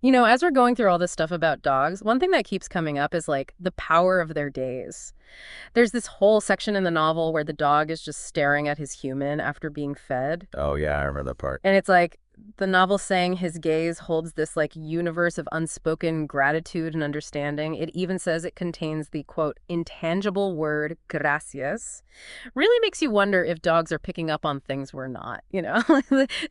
You know, as we're going through all this stuff about dogs, one thing that keeps coming up is like the power of their days. There's this whole section in the novel where the dog is just staring at his human after being fed. Oh, yeah, I remember that part. And it's like the novel saying his gaze holds this like universe of unspoken gratitude and understanding. It even says it contains the quote, intangible word gracias. Really makes you wonder if dogs are picking up on things we're not, you know,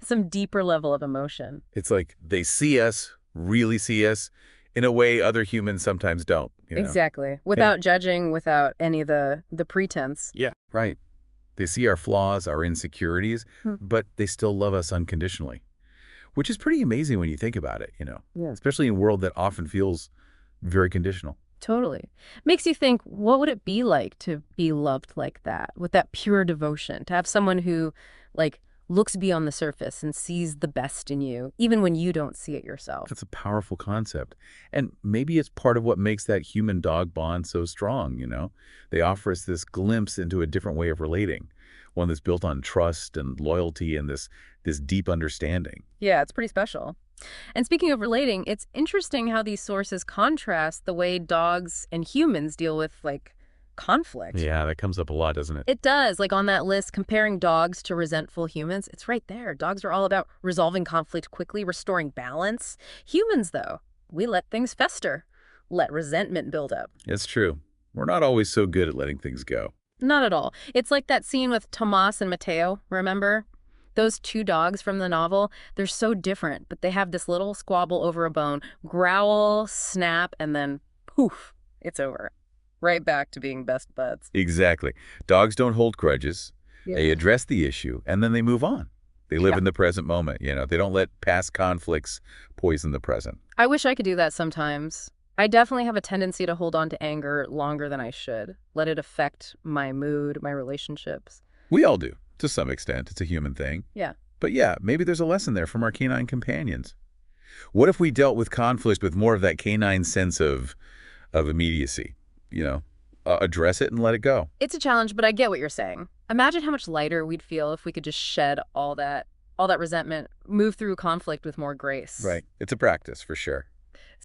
some deeper level of emotion. It's like they see us, really see us, in a way other humans sometimes don't. Exactly. Yeah. Without judging, without any of the pretense. Yeah. Right. They see our flaws, our insecurities, Hmm. but they still love us unconditionally, which is pretty amazing when you think about it. Yeah. Especially in a world that often feels very conditional. Totally. Makes you think, what would it be like to be loved like that, with that pure devotion, to have someone who, like, looks beyond the surface and sees the best in you, even when you don't see it yourself. That's a powerful concept. And maybe it's part of what makes that human-dog bond so strong. They offer us this glimpse into a different way of relating, one that's built on trust and loyalty and this deep understanding. Yeah, it's pretty special. And speaking of relating, it's interesting how these sources contrast the way dogs and humans deal with, like, conflict. Yeah, that comes up a lot, doesn't it? It does. Like on that list, comparing dogs to resentful humans, it's right there. Dogs are all about resolving conflict quickly, restoring balance. Humans, though, we let things fester, let resentment build up. It's true. We're not always so good at letting things go. Not at all. It's like that scene with Tomas and Mateo, remember? Those two dogs from the novel, they're so different, but they have this little squabble over a bone, growl, snap, and then poof, it's over. Right back to being best buds. Exactly. Dogs don't hold grudges. Yeah. They address the issue, and then they move on. They live Yeah. in the present moment. They don't let past conflicts poison the present. I wish I could do that sometimes. I definitely have a tendency to hold on to anger longer than I should. Let it affect my mood, my relationships. We all do, to some extent. It's a human thing. Yeah. But yeah, maybe there's a lesson there from our canine companions. What if we dealt with conflict with more of that canine sense of immediacy? Address it and let it go. It's a challenge, but I get what you're saying. Imagine how much lighter we'd feel if we could just shed all that resentment, move through conflict with more grace. Right. It's a practice, for sure.